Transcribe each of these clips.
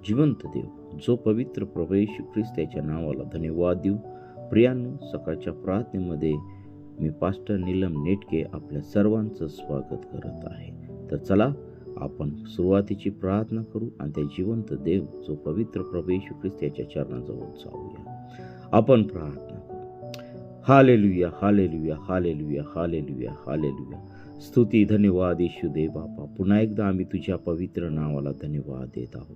जिवंत देव, जो पवित्र प्रभू येशू ख्रिस्त याच्या नावाला धन्यवाद देऊ. प्रियांनो, सकाळच्या प्रार्थनेमध्ये मी पास्टर नीलम नेटके आपल्या सर्वांचं स्वागत करत आहे. तर चला आपण सुरुवातीची प्रार्थना करू आणि त्या जिवंत देव, जो पवित्र प्रभू येशू ख्रिस्त याच्या चरणाजवळ जाऊया. आपण प्रार्थना करू. Hallelujah, hallelujah, hallelujah, hallelujah, hallelujah. स्तुती, धन्यवाद येशू देव बापा. पुन्हा एकदा आम्ही तुझ्या पवित्र नावाला धन्यवाद देत आहोत.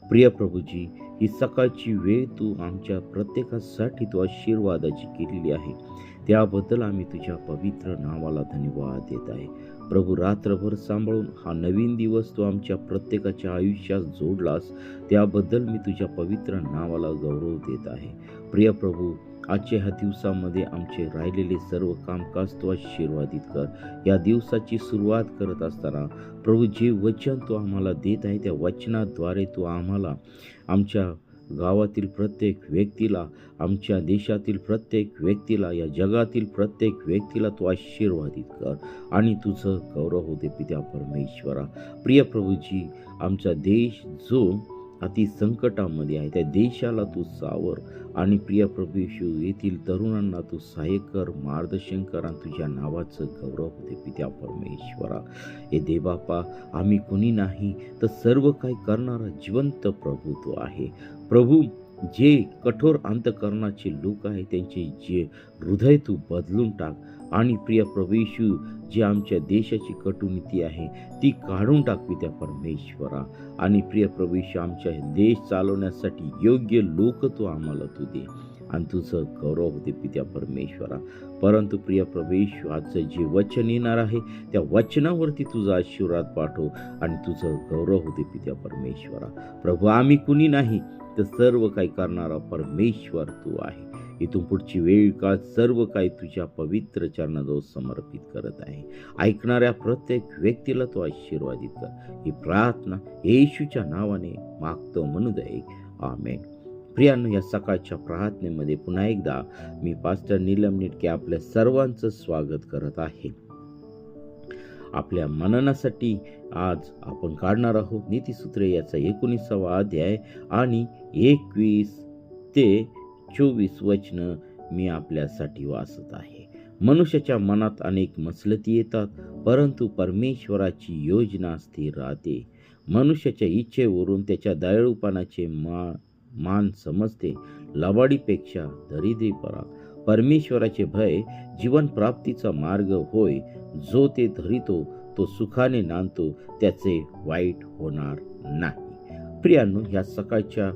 प्रिय प्रभूजी, ही सकाळची वेळ तू आमच्या प्रत्येकासाठी तू आशीर्वादाची केलेली आहे, त्याबद्दल आम्ही तुझ्या पवित्र नावाला धन्यवाद देत आहे. प्रभू, रात्रभर सांभाळून हा नवीन दिवस तू आमच्या प्रत्येकाच्या आयुष्यात जोडलास, त्याबद्दल मी तुझ्या पवित्र नावाला गौरव देत आहे. प्रिय प्रभू, आजच्या ह्या दिवसामध्ये आमचे राहिलेले सर्व कामकाज तू आशीर्वादित कर. या दिवसाची सुरुवात करत असताना प्रभू, जे वचन तू आम्हाला देत आहे त्या वचनाद्वारे तू आम्हाला, आमच्या गावातील प्रत्येक व्यक्तीला, आमच्या देशातील प्रत्येक व्यक्तीला, या जगातील प्रत्येक व्यक्तीला तू आशीर्वादित कर आणि तुझं गौरव होते पित्या परमेश्वरा. प्रिय प्रभूजी, आमचा देश जो अति संकटामध्ये आहे त्या देशाला तू सावर आणि प्रिय प्रभू येशू येथील तरुणांना तू सहाय्य कर, मार्गदर्शन कर आणि तुझ्या नावाचं गौरव होते पित्या परमेश्वरा. हे देवबापा, आम्ही कुणी नाही तर सर्व काही करणारा जिवंत प्रभू तू आहे. प्रभू, जे कठोर अंतकरणाचे लोक आहे त्यांचे जे हृदय तू बदलून टाक आणि प्रिय प्रभू येशू, जे आमच्या देशाची कटुनीती आहे ती काढून टाक पित्या परमेश्वरा. आणि प्रिय प्रभू येशू, आमच्या देश चालवण्यासाठी योग्य लोक तू आम्हाला तू दे आणि तुझं गौरव होते पित्या परमेश्वरा. परंतु प्रिय प्रभू येशू, आजचं जे वचन येणार आहे त्या वचनावरती तुझा आशीर्वाद पाठव आणि तुझं गौरव होते पित्या परमेश्वरा. प्रभू, आम्ही कुणी नाही तर सर्व काही करणारा परमेश्वर तू आहे. इथून पुढची वेळ काळ सर्व काही तुझ्या पवित्र चरणाजवळ समर्पित करत आहे. ऐकणाऱ्या प्रत्येक व्यक्तीला तू आशीर्वादित कर. ही प्रार्थना येशूच्या नावाने मागतो म्हणू दे, आमेन. प्रियांनो, या सकाळच्या प्रार्थनेमध्ये पुन्हा एकदा मी पास्टर नीलम नेटके आपल्या सर्वांचं स्वागत करत आहे. आपल्या मननासाठी आज आपण काढणार आहोत नीतिसूत्रे याचा 19वा अध्याय आणि 21 ते 24 वचन मी आपल्यासाठी वाचत आहे. मनुष्याच्या मनात अनेक मसलती येतात, परंतु परमेश्वराची योजना स्थिर राहते. मनुष्याच्या इच्छेवरून त्याच्या दयाळूपणाचे मान समजते. लबाडीपेक्षा दरिद्रीपणा. परमेश्वराचे भय जीवन प्राप्तीचा मार्ग होय. जो ते धरितो तो सुखाने नांदतो, त्याचे वाईट होणार नाही. प्रियांनो, ह्या सकाळच्या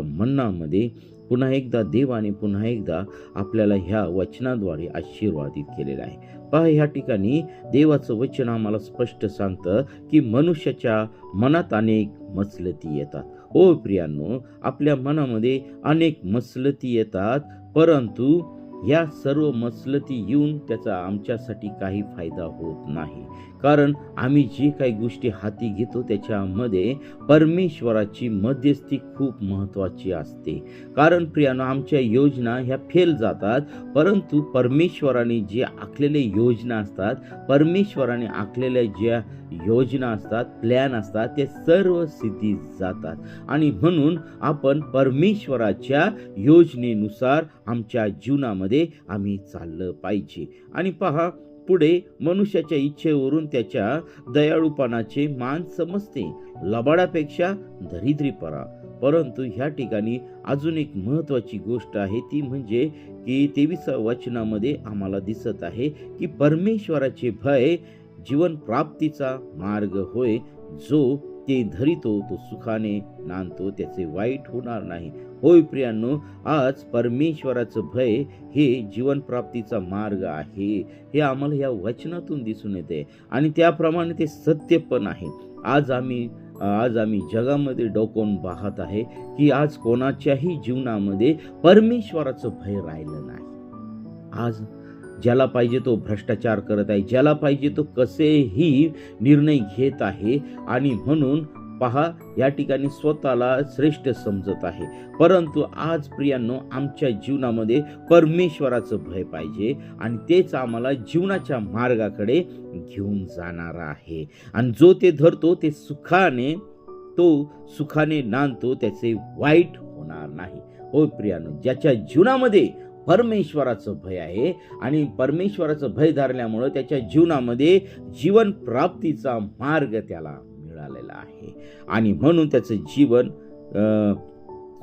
म्हणण्यामध्ये पुन्हा एकदा देवाने पुन्हा एकदा आपल्याला ह्या वचनाद्वारे आशीर्वादित केलेलं आहे. पहा, ह्या ठिकाणी देवाचं वचन आम्हाला स्पष्ट सांगतं की मनुष्याच्या मनात अनेक मसलती येतात. हो प्रियांनो, आपल्या मनामध्ये अनेक मसलती येतात, परंतु या सर्व मसलती येऊन त्याचा आमच्यासाठी काही फायदा होत नाही. कारण आम्ही जे काही गोष्टी हाती घेतो त्याच्यामध्ये परमेश्वराची मध्यस्थी खूप महत्त्वाची असते. कारण प्रियानो, आमच्या योजना ह्या फेल जातात, परंतु परमेश्वराने जे आखलेल्या योजना असतात, परमेश्वराने आखलेल्या ज्या योजना असतात, प्लॅन असतात, ते सर्व सिद्धीत जातात. आणि म्हणून आपण परमेश्वराच्या योजनेनुसार आमच्या जीवनामध्ये आम्ही चाललं पाहिजे. आणि पहा, पुढे मनुष्याच्या इच्छेवरून त्याच्या दयाळूपणाचे मान समजते. लबाडापेक्षा दरिद्रीपणा. परंतु ह्या ठिकाणी अजून एक महत्त्वाची गोष्ट आहे, ती म्हणजे की 23 वचनामध्ये आम्हाला दिसत आहे की परमेश्वराचे भय जीवन प्राप्तीचा मार्ग होय. जो ते धरितो तो सुखाने नांदतो, त्याचे वाईट होणार नाही. होय प्रियांनो, आज परमेश्वराचं भय हे जीवन प्राप्तीचा मार्ग आहे, हे आम्हाला या वचनातून दिसून येते आणि त्याप्रमाणे ते सत्य पण आहे. आज आम्ही जगामध्ये डोकावून पाहत आहे की आज कोणाच्याही जीवनामध्ये परमेश्वराचं भय राहिलं नाही. आज ज्याला पाहिजे तो भ्रष्टाचार करत आहे, ज्याला पाहिजे तो कसेही निर्णय घेत आहे आणि म्हणून पहा, या ठिकाणी स्वतःला श्रेष्ठ समजत आहे. परंतु आज प्रियांनो, आमच्या जीवनामध्ये परमेश्वराचं भय पाहिजे आणि तेच आम्हाला जीवनाच्या मार्गाकडे घेऊन जाणार आहे. आणि जो ते धरतो ते सुखाने तो सुखाने नांदतो त्याचे वाईट होणार नाही. हो प्रियानो, ज्याच्या जीवनामध्ये परमेश्वराचं भय आहे आणि परमेश्वराचं भय धरल्यामुळं त्याच्या जीवनामध्ये जीवन प्राप्तीचा मार्ग त्याला मिळालेला आहे आणि म्हणून त्याचं जीवन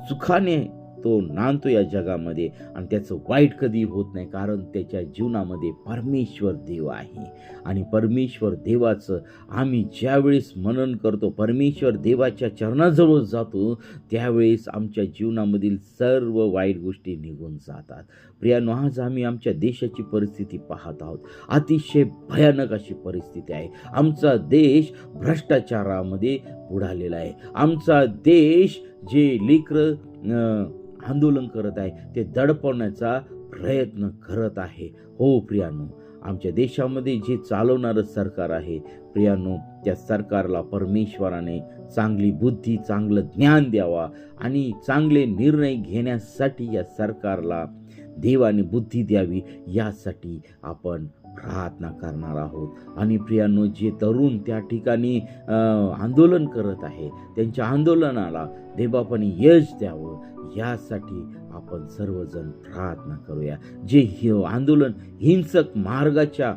सुखाने तो नांदतो या जगामध्ये आणि त्याचं वाईट कधी होत नाही, कारण त्याच्या जीवनामध्ये परमेश्वर देव आहे. आणि परमेश्वर देवाचं आम्ही ज्यावेळेस मनन करतो, परमेश्वर देवाच्या चरणाजवळ जातो, त्यावेळेस आमच्या जीवनामधील सर्व वाईट गोष्टी निघून जातात. प्रियानो, आज आम्ही आमच्या देशाची परिस्थिती पाहत आहोत. अतिशय भयानक अशी परिस्थिती आहे. आमचा देश भ्रष्टाचारामध्ये बुडालेला आहे. आमचा देश जे लेकरं आंदोलन करत आहे ते दडपवण्याचा प्रयत्न करत आहे. हो प्रियानो, आमच्या देशामध्ये जे चालवणारं सरकार आहे प्रियानो, त्या सरकारला परमेश्वराने चांगली बुद्धी, चांगलं ज्ञान द्यावा आणि चांगले निर्णय घेण्यासाठी या सरकारला देवाने बुद्धी द्यावी, यासाठी आपण प्रार्थना करणार आहोत. आणि प्रियानो, जे तरुण त्या ठिकाणी आंदोलन करत आहे त्यांच्या आंदोलनाला देवापाने यश द्यावं, यासाठी आपण सर्वजण प्रार्थना करूया. जे आंदोलन हिंसक मार्गाच्या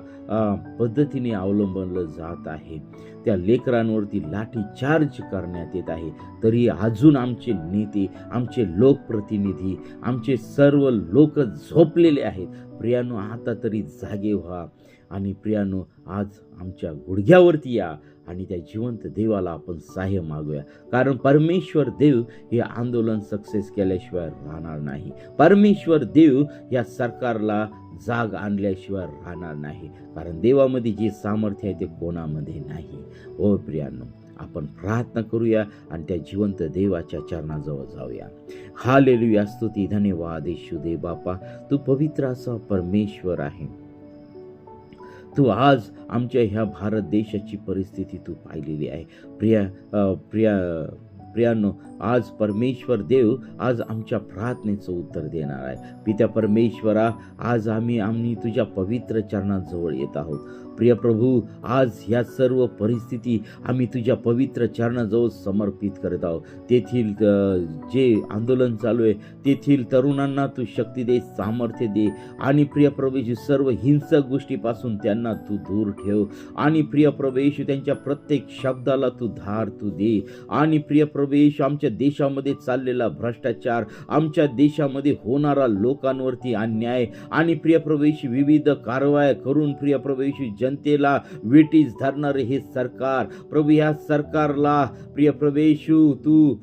पद्धतीने अवलंबलं जात आहे, त्या लेकरांवरती लाठी चार्ज करण्यात येत आहे, तरी अजून आमचे नेते, आमचे लोकप्रतिनिधी, आमचे सर्व लोक झोपलेले आहेत. प्रियानो, आता तरी जागे व्हा आणि प्रियानो, आज आमच्या गुडघ्यावरती या आणि त्या जिवंत देवाला आपण सहाय्य मागूया, कारण परमेश्वर देव हे आंदोलन सक्सेस केल्याशिवाय राहणार नाही. परमेश्वर देव या सरकारला जाग आणल्याशिवाय राहणार नाही, कारण देवामध्ये जे सामर्थ्य आहे ते कोणामध्ये नाही. हो प्रियानो, आपण प्रार्थना करूया आणि त्या जिवंत देवाच्या चरणाजवळ जाऊया. हालेलुया, स्तुती, धन्यवाद येशू देव बापा, तू पवित्र असा परमेश्वर आहे. तू आज आमच्या ह्या भारत देशाची परिस्थिती तू पाहिलेली आहे. प्रियानो, आज परमेश्वर देव आज आमच्या प्रार्थनेचं उत्तर देणार आहे. पित्या परमेश्वरा, आज आम्ही तुझ्या पवित्र चरणाजवळ येत आहोत. प्रिय प्रभू, आज ह्या सर्व परिस्थिती आम्ही तुझ्या पवित्र चरणाजवळ समर्पित करत आहोत. तेथील जे आंदोलन चालू आहे तेथील तरुणांना तू शक्ती दे, सामर्थ्य दे आणि प्रिय प्रभू येशू, सर्व हिंसक गोष्टीपासून त्यांना तू दूर ठेव आणि प्रिय प्रभू येशू, त्यांच्या प्रत्येक शब्दाला तू धार तू दे आणि प्रिय प्रभू येशू, आमच्या देशामध्ये चाललेला भ्रष्टाचार, आमच्या देशामध्ये होणारा लोकांवरती अन्याय आणि प्रिय प्रभू येशू, विविध कारवाया करून प्रिय प्रभू येशू जनतेला वेठीस धरणारे हे सरकार, प्रभू ह्या सरकारला प्रिय प्रभू येशू तू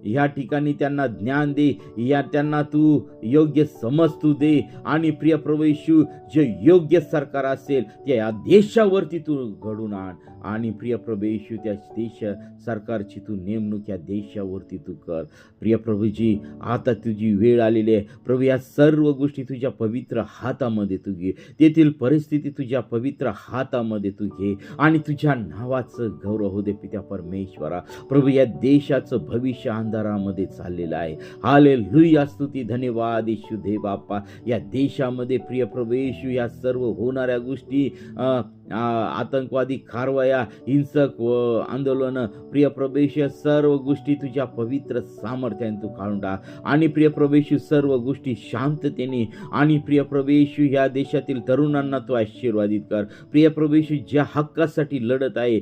ह्या ठिकाणी त्यांना ज्ञान दे, त्यांना तू योग्य समज तू दे आणि प्रिय प्रभू येशू, जे योग्य सरकार असेल त्या या देशावरती तू घडून आण आणि प्रिय प्रभू येशू, त्या देश सरकारची तू नेमणूक या देशावरती तू कर. प्रिय प्रभूजी, आता तुझी वेळ आलेली आहे प्रभू, या सर्व गोष्टी तुझ्या पवित्र हातामध्ये तू घे, तेथील परिस्थिती तुझ्या पवित्र हातामध्ये तू घे आणि तुझ्या नावाचं गौरव हो दे. पित्या परमेश्वरा, प्रभू या देशाचं भविष्य अंधारामध्ये चाललेलं आहे. हालेलुया, स्तुती, धन्यवाद येशू देव बाप्पा. या देशामध्ये प्रिय प्रभू येशू, या सर्व होणाऱ्या गोष्टी, आतंकवादी कारवाया, हिंसक आंदोलन, प्रिय प्रभू येशू, सर्व गोष्टी तुझ्या पवित्र सामर्थ्याने तू काढून टाक आणि प्रिय प्रभू येशू, सर्व गोष्टी शांततेने आणि प्रिय प्रभू येशू, ह्या देशातील तरुणांना तू आशीर्वादित कर. प्रिय प्रभू येशू, ज्या हक्कासाठी लढत आहे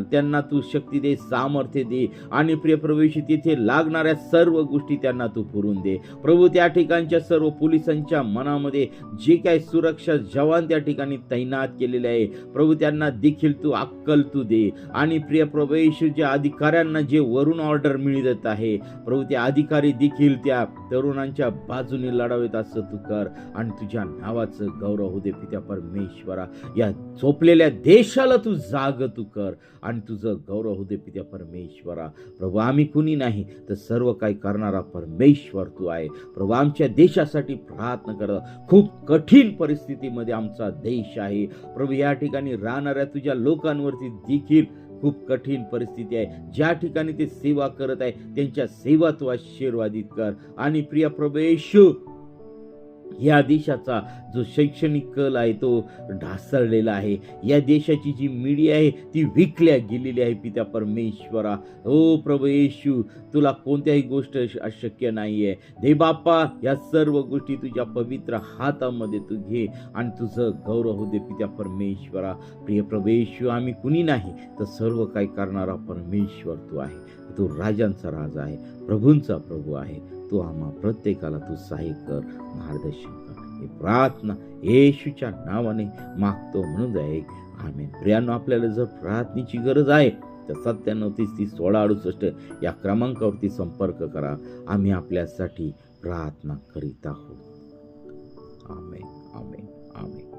त्यांना तू शक्ती दे, सामर्थ्य दे आणि प्रिय प्रभू येशू, तिथे लागणाऱ्या सर्व गोष्टी त्यांना तू पुरवून दे. प्रभू, त्या ठिकाणच्या सर्व पोलिसांच्या मनामध्ये जे काही सुरक्षा जवान त्या ठिकाणी तैनात केलेले आहे प्रभू, त्यांना देखील तू अक्कल तू दे आणि प्रिय प्रभू येशू, ज्या अधिकाऱ्यांना जे वरून ऑर्डर मिळत आहे प्रभू, त्या अधिकारी देखील त्या तरुणांच्या बाजूने लढावेत असं तू कर आणि तुझ्या नावाचं गौरव हो दे. पित्या परमेश्वरा, या झोपलेल्या देशाला तू जाग तू कर आणि तुझं गौरव हो दे. पित्या परमेश्वरा, प्रभू आम्ही कुणी नाही तर सर्व काही करणारा परमेश्वर तू आहे. प्रभू, आमच्या देशासाठी प्रार्थना कर. खूप कठीण परिस्थितीमध्ये आमचा देश आहे प्रभू, या ठिकाणी राहणाऱ्या तुझ्या लोकांवरती देखील खूप कठीण परिस्थिती आहे. ज्या ठिकाणी ते सेवा करत आहे त्यांच्या सेवा तू आशीर्वादित कर आणि प्रिय प्रभू येशू, या देशाचा जो शैक्षणिक कल आहे तो ढासळलेला आहे. या देशाची जी मीडिया आहे ती विकल्या गेलेली आहे पित्या परमेश्वरा. ओ प्रभू येशू, तुला कोणत्याही गोष्ट अशक्य नाही आहे. दे बाप्पा, या सर्व गोष्टी तुझ्या पवित्र हातामध्ये तू घे आणि तुझं गौरव होऊ दे पित्या परमेश्वरा. प्रिय प्रभू येशू, आम्ही कुणी नाही तर सर्व काही करणारा परमेश्वर तू आहे. तू राजांचा राजा आहे, प्रभूंचा प्रभू आहे. तू आम्हा प्रत्येकाला तू सहाय्य कर, मार्गदर्शन कर. ही प्रार्थना येशूच्या नावाने मागतो म्हणून जाईल. आमेन. प्रियांनो, आपल्याला जर प्रार्थनेची गरज आहे तर 97-30-16-68 या क्रमांकावरती संपर्क करा. आम्ही आपल्यासाठी प्रार्थना करीत आहोत. आमेन, आमेन, आमेन.